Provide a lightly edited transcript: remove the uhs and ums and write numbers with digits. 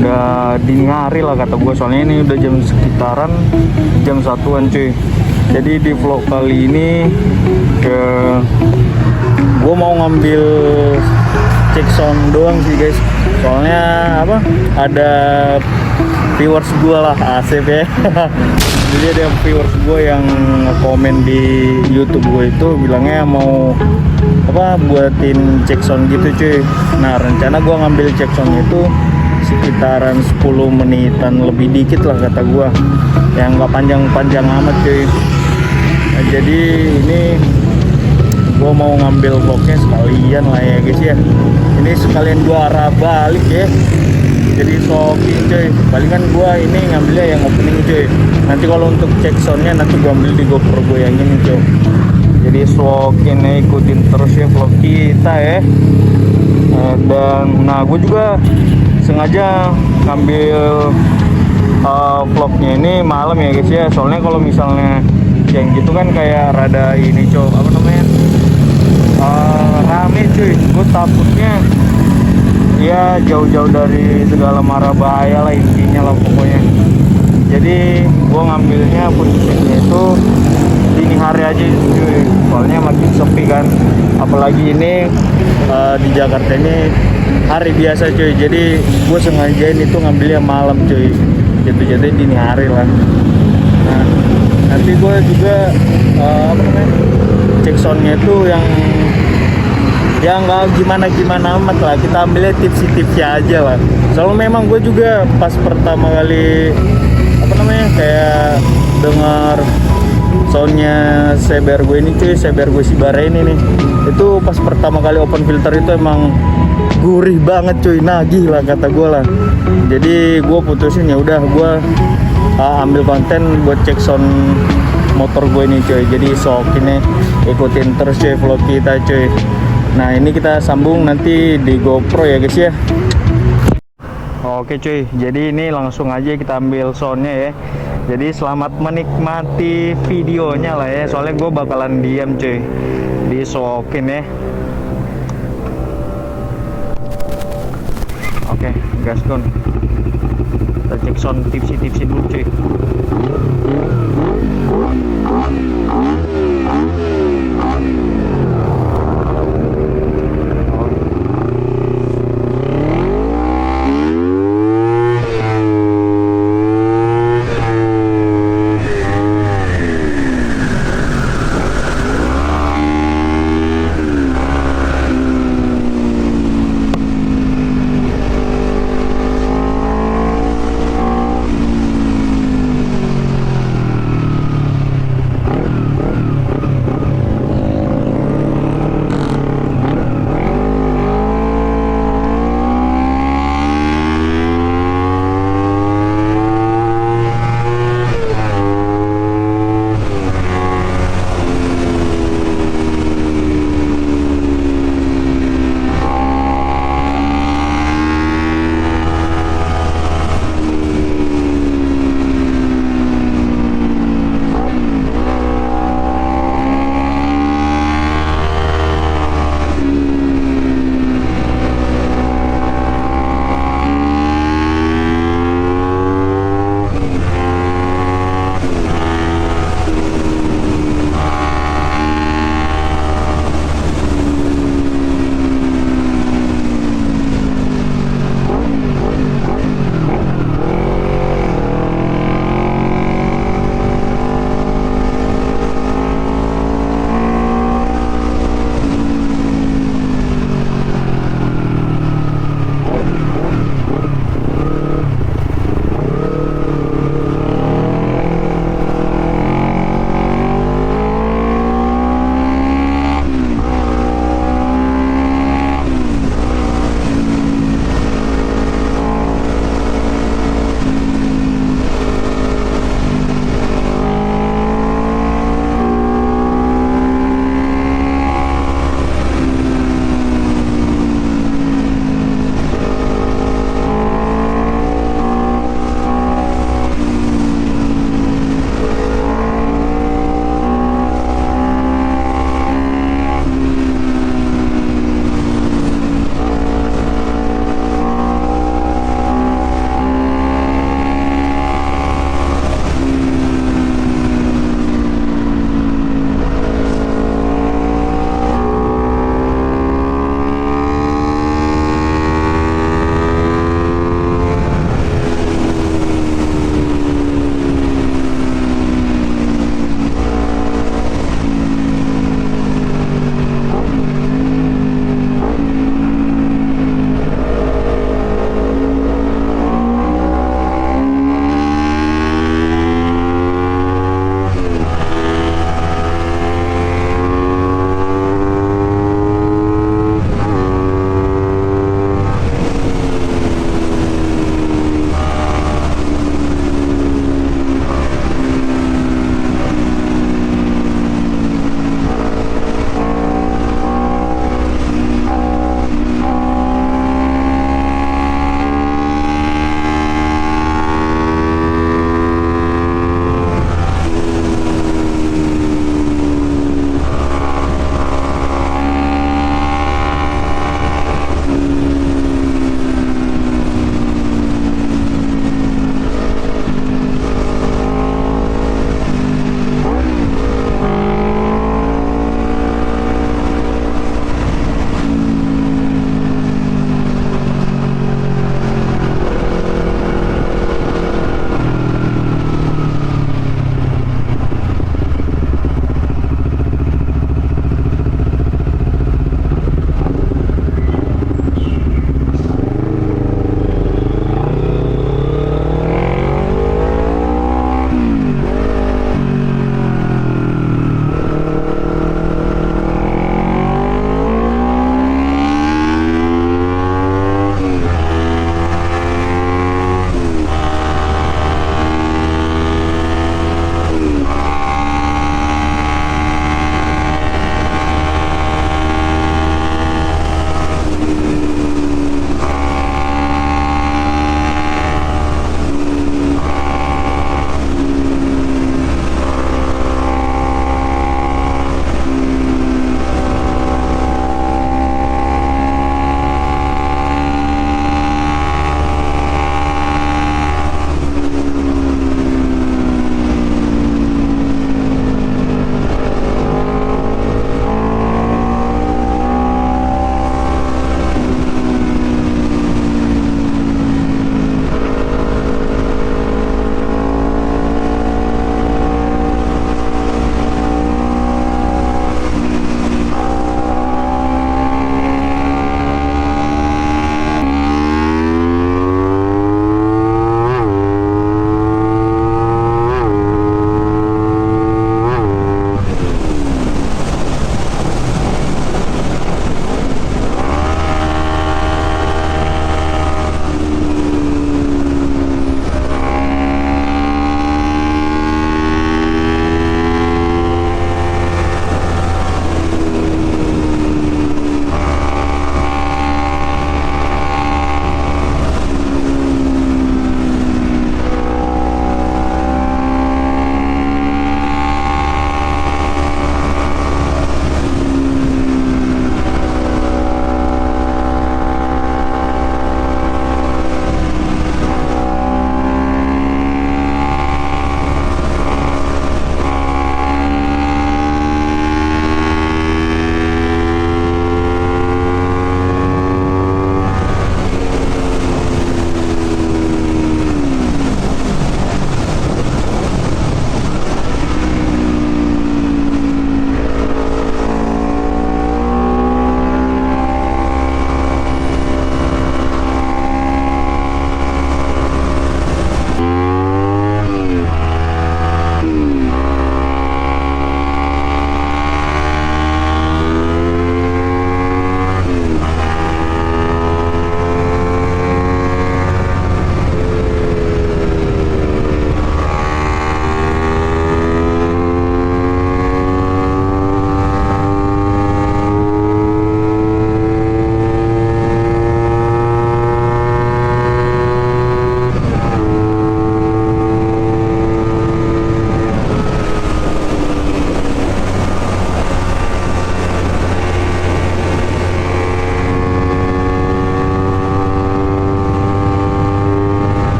udah dini hari lah kata gue, soalnya ini udah jam sekitaran jam 1-an cuy. Jadi di vlog kali ini gue mau ngambil cek sound doang sih guys, soalnya apa, ada viewers gue lah, asif ya. Jadi ada viewers gue yang komen di YouTube gue itu bilangnya mau apa, buatin cek sound gitu cuy. Nah rencana gue ngambil cek sound itu sekitaran 10 menitan lebih dikit lah kata gue, yang nggak panjang-panjang amat cuy. Nah, jadi ini gue mau ngambil vlognya sekalian lah ya guys ya. Ini sekalian gue arah balik ya, jadi shocking cuy. Palingan gue ini ngambilnya yang opening cuy. Nanti kalau untuk cek soundnya nanti gue ambil di GoPro gue yang ini cuy. Jadi shocking ya, ikutin terus ya vlog kita ya. Dan nah gue juga sengaja ngambil vlognya ini malam ya guys ya. Soalnya kalau misalnya yang gitu kan kayak rada ini cuy, apa namanya, rame cuy. Gue takutnya ya jauh-jauh dari segala mara bahaya lah intinya lah pokoknya. Jadi gue ngambilnya posisinya itu dini hari aja cuy, soalnya makin sepi kan. Apalagi ini di Jakarta ini hari biasa cuy, jadi gue sengajain itu ngambilnya malam cuy, jadi dini hari lah. Nah nanti gue juga apa namanya, cek soundnya itu yang nggak gimana amat lah, kita ambilnya tipsnya aja lah. Soalnya memang gue juga pas pertama kali apa namanya kayak dengar soundnya CBR gue ini cuy, CBR gue si Bara ini nih, itu pas pertama kali open filter itu emang gurih banget cuy, nagih lah kata gue lah. Jadi gue putusin ya udah gue ambil konten buat cek sound motor gue ini cuy. Jadi sok ini ikutin terus cuy vlog kita cuy. Nah ini kita sambung nanti di GoPro ya guys ya. Oke cuy, jadi ini langsung aja kita ambil soundnya ya. Jadi selamat menikmati videonya lah ya, soalnya gue bakalan diam cuy, disokin ya. Oke, gaskon. Kita cek sound tipsi dulu cuy.